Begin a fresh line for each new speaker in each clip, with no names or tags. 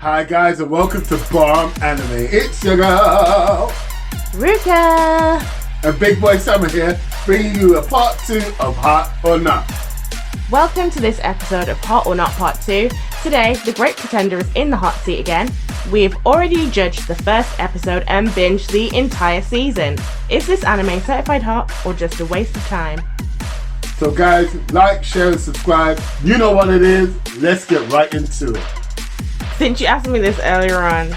Hi guys and welcome to BombAnime. It's your girl
Ruka
and Big Boy Summer here, bringing you a part 2 of Hot or Not.
Welcome to this episode of Hot or Not Part 2. Today, the Great Pretender is in the hot seat again. We've already judged the first episode and binged the entire season. Is this anime certified hot or just a waste of time?
So guys, like, share and subscribe. You know what it is. Let's get right into it.
Since you asked me this earlier on,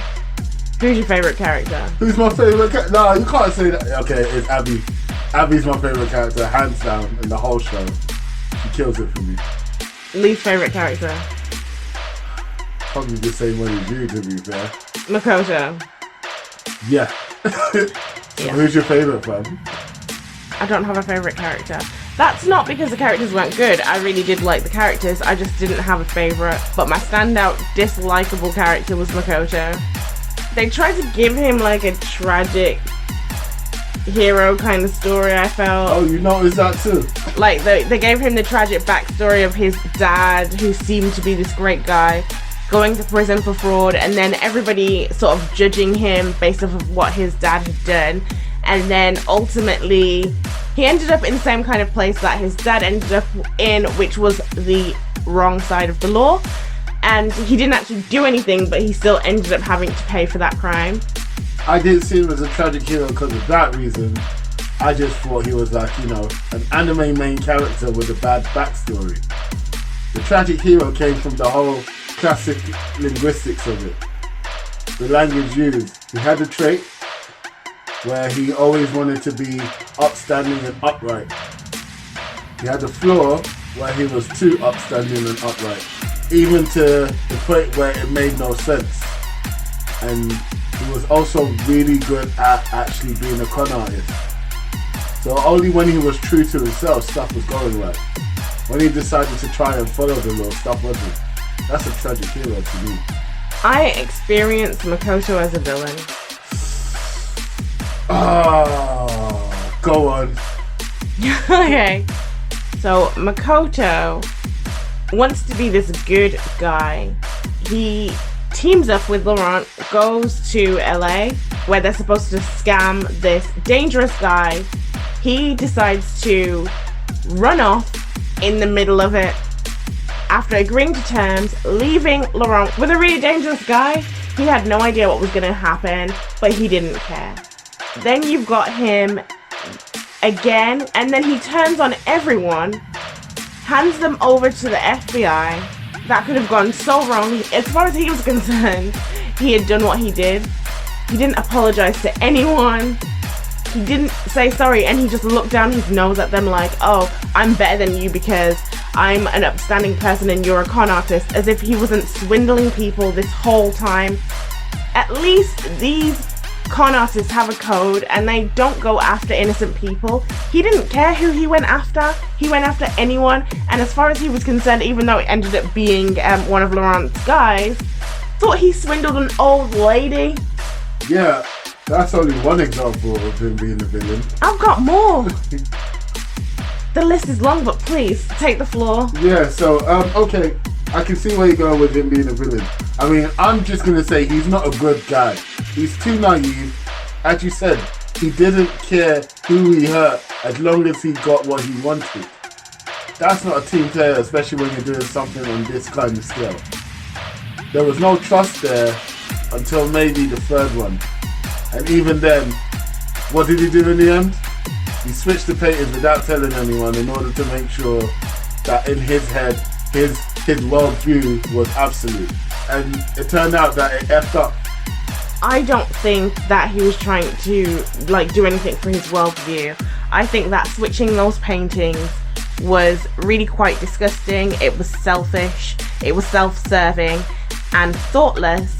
who's your favourite character?
Who's my favourite character? No, you can't say that. Okay, it's Abby. Abby's my favourite character, hands down, in the whole show. She kills it for me.
Least favourite character?
Probably the same way as you, to be fair.
Makoto.
Yeah. So who's your favourite, fam?
I don't have a favourite character. That's not because the characters weren't good. I really did like the characters. I just didn't have a favourite. But my standout dislikable character was Makoto. They tried to give him like a tragic hero kind of story, I felt.
Oh, you noticed that too?
Like they gave him the tragic backstory of his dad, who seemed to be this great guy, going to prison for fraud, and then everybody sort of judging him based off of what his dad had done. And then ultimately, he ended up in the same kind of place that his dad ended up in, which was the wrong side of the law. And he didn't actually do anything, but he still ended up having to pay for that crime.
I didn't see him as a tragic hero because of that reason. I just thought he was like, an anime main character with a bad backstory. The tragic hero came from the whole classic linguistics of it. The language used. He had a trait where he always wanted to be upstanding and upright. He had a flaw where he was too upstanding and upright, even to the point where it made no sense. And he was also really good at actually being a con artist. So only when he was true to himself, stuff was going right. When he decided to try and follow the law, stuff wasn't. That's a tragic hero to me.
I experienced Makoto as a villain.
Oh, go on.
Okay, so Makoto wants to be this good guy. He teams up with Laurent, goes to LA where they're supposed to scam this dangerous guy. He decides to run off in the middle of it after agreeing to terms, leaving Laurent with a really dangerous guy. He had no idea what was going to happen, but he didn't care. Then you've got him again, and then he turns on everyone, hands them over to the FBI. That could have gone so wrong. As far as he was concerned, he had done what he did. He didn't apologize to anyone. He didn't say sorry, and he just looked down his nose at them like, oh, I'm better than you because I'm an upstanding person and you're a con artist, as if he wasn't swindling people this whole time. At least these con artists have a code and they don't go after innocent people. He didn't care who he went after. He went after anyone, and as far as he was concerned, even though it ended up being one of Laurent's guys, thought he swindled an old lady.
Yeah, that's only one example of him being a villain.
I've got more. The list is long, but please take the floor.
Yeah, so okay, I can see where you're going with him being a villain. I mean, I'm just gonna say he's not a good guy. He's too naive. As you said, he didn't care who he hurt as long as he got what he wanted. That's not a team player, especially when you're doing something on this kind of scale. There was no trust there until maybe the third one. And even then, what did he do in the end? He switched the paintings without telling anyone in order to make sure that in his head, his worldview was absolute. And it turned out that it effed up.
I don't think that he was trying to do anything for his worldview. I think that switching those paintings was really quite disgusting. It was selfish, it was self-serving and thoughtless,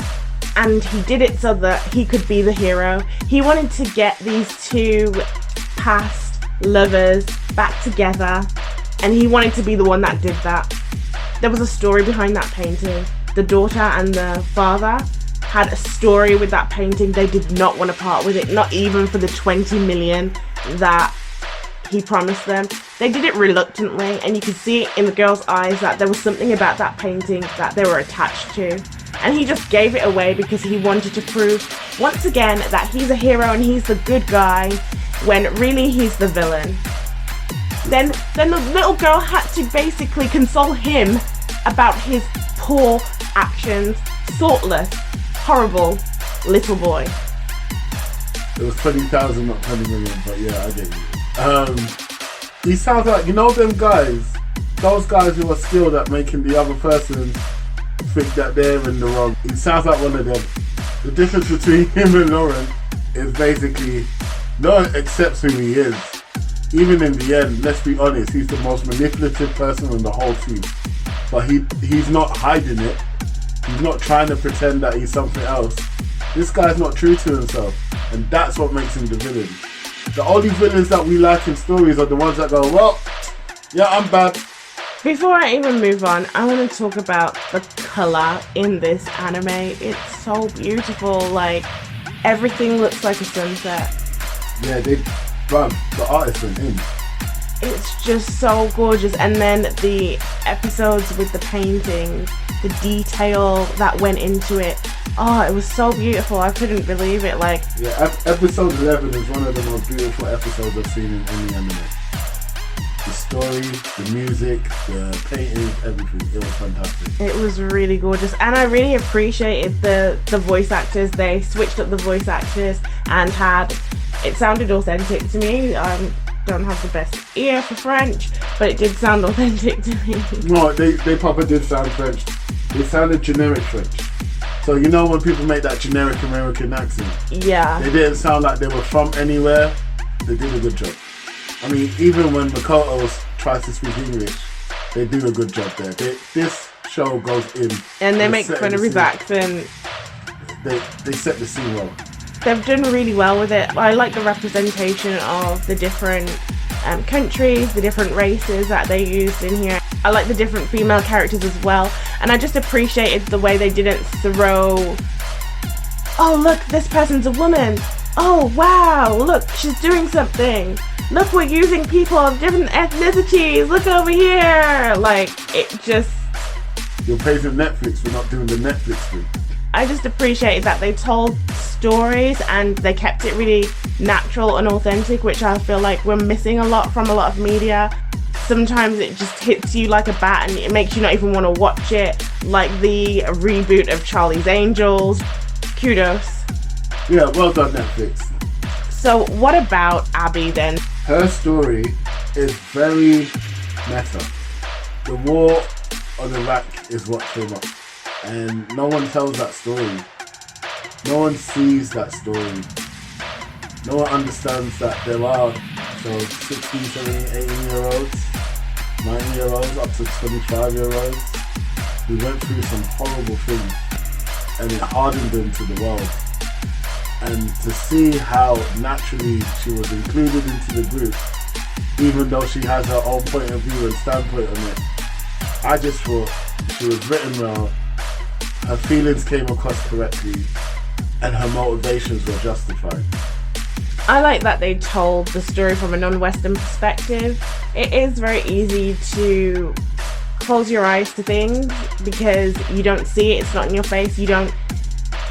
and he did it so that he could be the hero. He wanted to get these two past lovers back together, and he wanted to be the one that did that. There was a story behind that painting. The daughter and the father had a story with that painting. They did not want to part with it, not even for the 20 million that he promised them. They did it reluctantly, and you could see it in the girl's eyes that there was something about that painting that they were attached to. and he just gave it away because he wanted to prove once again that he's a hero and he's the good guy when really he's the villain. Then the little girl had to basically console him about his poor actions. Thoughtless, horrible little boy.
It was 20,000, not 20 million, but yeah, I get you. He sounds like, you know them guys, those guys who are skilled at making the other person think that they're in the wrong. He sounds like one of them. The difference between him and Lauren is basically Lauren accepts who he is. Even in the end, let's be honest, he's the most manipulative person on the whole team. But he's not hiding it. He's not trying to pretend that he's something else. This guy's not true to himself, and that's what makes him the villain. The only villains that we like in stories are the ones that go, well, yeah, I'm bad.
Before I even move on, I want to talk about the color in this anime. It's so beautiful, like everything looks like a sunset.
Yeah, the artist went in.
It's just so gorgeous. And then the episodes with the paintings, the detail that went into it. Oh, it was so beautiful. I couldn't believe it. Like,
yeah, episode 11 is one of the most beautiful episodes I've seen in any anime. The story, the music, the paintings, everything. It was fantastic.
It was really gorgeous. And I really appreciated the voice actors. They switched up the voice actors and it sounded authentic to me. I don't have the best ear for French, but it did sound authentic to me.
No, they proper did sound French. They sounded generic French. So you know when people make that generic American accent?
Yeah.
They didn't sound like they were from anywhere. They did a good job. I mean, even when Makoto tries to speak English, they do a good job there. This show goes in.
And they make fun of his accent.
They set the scene well.
They've done really well with it. I like the representation of the different countries, the different races that they used in here. I like the different female characters as well. And I just appreciated the way they didn't throw, oh look, this person's a woman. Oh wow, look, she's doing something. Look, we're using people of different ethnicities. Look over here. Like, it just...
You're praising Netflix for not doing the Netflix thing.
I just appreciated that they told stories and they kept it really natural and authentic, which I feel like we're missing a lot from a lot of media. Sometimes it just hits you like a bat and it makes you not even want to watch it, like the reboot of Charlie's Angels. Kudos.
Yeah, well done, Netflix.
So what about Abby then?
Her story is very meta. The war on Iraq is what came up. And no one tells that story. No one sees that story. No one understands that there are 16, 17, 18-year-olds, 19-year-olds, up to 25-year-olds who went through some horrible things and it hardened them to the world. And to see how naturally she was included into the group, even though she has her own point of view and standpoint on it, I just thought she was written well. Her feelings came across correctly and her motivations were justified.
I like that they told the story from a non-Western perspective. It is very easy to close your eyes to things because you don't see it, it's not in your face, you don't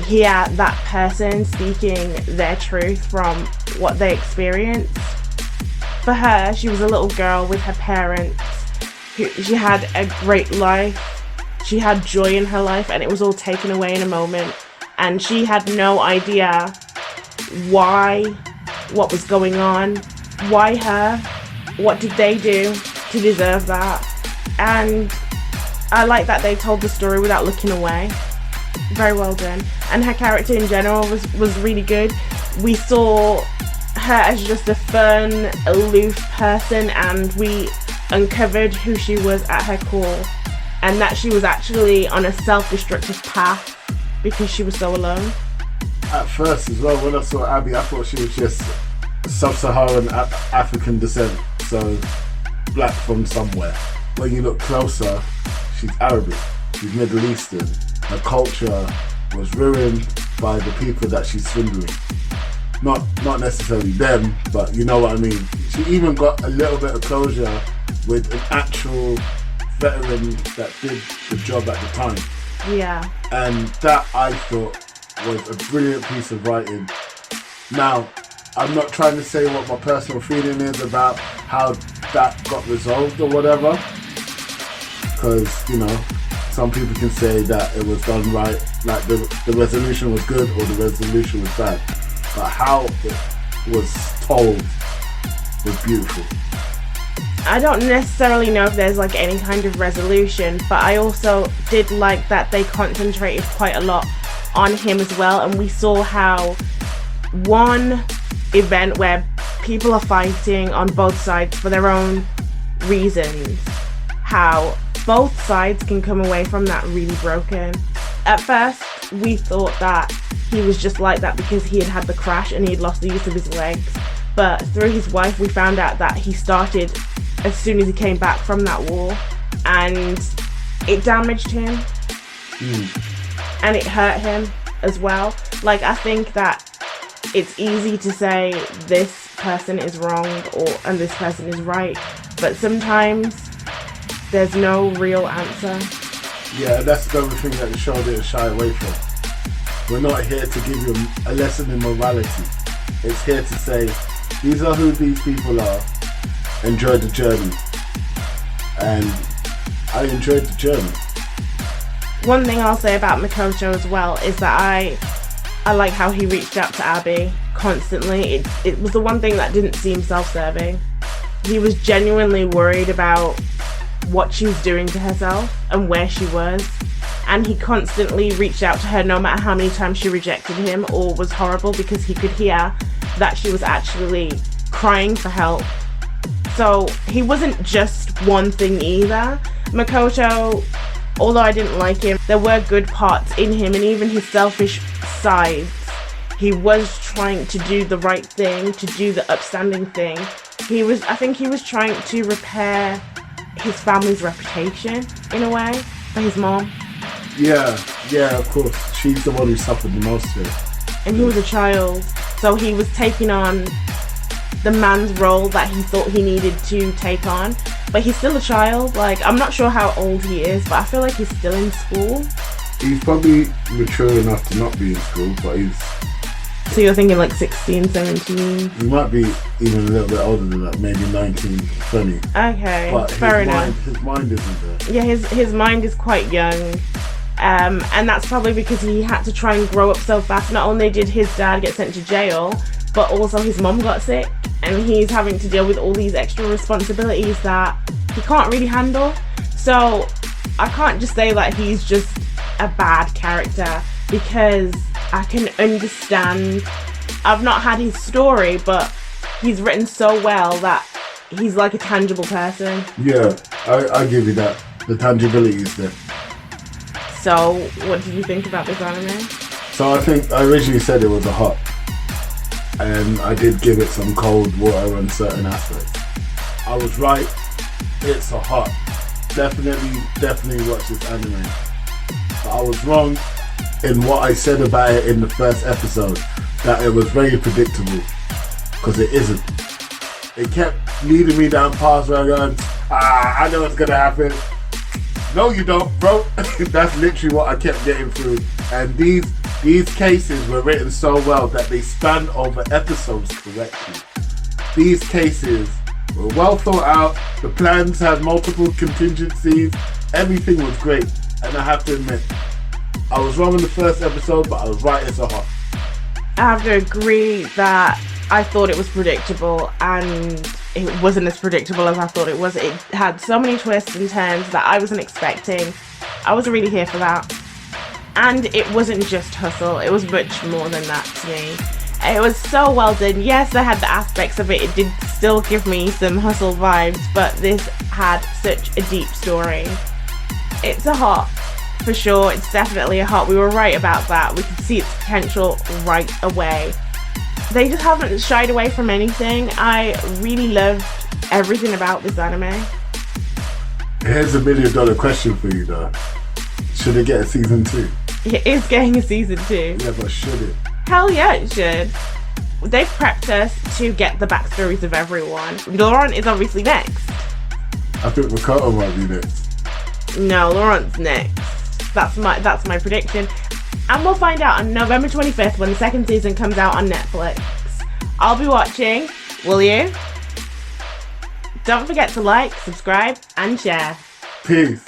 hear that person speaking their truth from what they experienced. For her, she was a little girl with her parents. She had a great life. She had joy in her life and it was all taken away in a moment. And she had no idea why, what was going on, why her, what did they do to deserve that. And I like that they told the story without looking away. Very well done. And her character in general was really good. We saw her as just a fun, aloof person and we uncovered who she was at her core. And that she was actually on a self-destructive path because she was so alone.
At first as well, when I saw Abby, I thought she was just sub-Saharan African descent, so black from somewhere. When you look closer, she's Arabic, she's Middle Eastern. Her culture was ruined by the people that she's swindling. Not necessarily them, but you know what I mean. She even got a little bit of closure with an actual veteran that did the job at the time.
Yeah.
And that, I thought, was a brilliant piece of writing. Now, I'm not trying to say what my personal feeling is about how that got resolved or whatever, because, you know, some people can say that it was done right, like the resolution was good or the resolution was bad, but how it was told was beautiful.
I don't necessarily know if there's like any kind of resolution, but I also did like that they concentrated quite a lot on him as well, and we saw how one event where people are fighting on both sides for their own reasons, how both sides can come away from that really broken. At first, we thought that he was just like that because he had the crash and he had lost the use of his legs. But through his wife, we found out that he started as soon as he came back from that war, and it damaged him. And it hurt him as well. Like, I think that it's easy to say this person is wrong and this person is right, but sometimes there's no real answer.
Yeah, that's the other thing that the show didn't shy away from. We're not here to give you a lesson in morality. It's here to say, these are who these people are. Enjoy the journey. And I enjoyed the journey.
One thing I'll say about Makoto as well is that I like how he reached out to Abby constantly. It was the one thing that didn't seem self-serving. He was genuinely worried about what she was doing to herself and where she was, and he constantly reached out to her no matter how many times she rejected him or was horrible, because he could hear that she was actually crying for help. So he wasn't just one thing either. Makoto, although I didn't like him, there were good parts in him, and even his selfish sides. He was trying to do the right thing, to do the upstanding thing. I think he was trying to repair his family's reputation in a way for his mom.
Yeah, of course. She's the one who suffered the most here.
And he was a child, so he was taking on the man's role that he thought he needed to take on. But he's still a child. Like, I'm not sure how old he is, but I feel like he's still in school.
He's probably mature enough to not be in school, but he's...
So you're thinking like 16, 17?
He might be even a little bit older than that, maybe 19, 20.
Okay,
but
fair enough.
His mind isn't there.
Yeah, his mind is quite young. And that's probably because he had to try and grow up so fast. Not only did his dad get sent to jail, but also his mom got sick, and he's having to deal with all these extra responsibilities that he can't really handle. So I can't just say that he's just a bad character, because I can understand. I've not had his story, but he's written so well that he's like a tangible person. Yeah,
I give you that. The tangibility is there.
So what did you think about this anime?
So I think I originally said it was a hot, and I did give it some cold water on certain aspects. I was right. It's a hot. Definitely watch this anime. But I was wrong in what I said about it in the first episode, that it was very predictable, because it isn't. It kept leading me down paths where I'm going, I know what's gonna happen. No, you don't, bro. That's literally what I kept getting through. And these cases were written so well that they span over episodes correctly. These cases were well thought out. The plans had multiple contingencies. Everything was great. And I have to admit, I was wrong in the first episode, but I was right as a hot.
I have to agree that I thought it was predictable, and it wasn't as predictable as I thought it was. It had so many twists and turns that I wasn't expecting. I wasn't really here for that. And it wasn't just hustle, it was much more than that to me. It was so well done. Yes, I had the aspects of it. It did still give me some hustle vibes, but this had such a deep story. It's a hot, for sure. It's definitely a hot. We were right about that. We could see its potential right away. They just haven't shied away from anything. I really loved everything about this anime.
Here's $1 million question for you though. Should it get a season 2?
It is getting a season 2.
Yeah, but should it?
Hell yeah, it should. They've prepped us to get the backstories of everyone. Laurent is obviously next.
I think Makoto might be next.
No, Laurent's next. That's my prediction. And we'll find out on November 25th when the second season comes out on Netflix. I'll be watching. Will you? Don't forget to like, subscribe, and share.
Peace.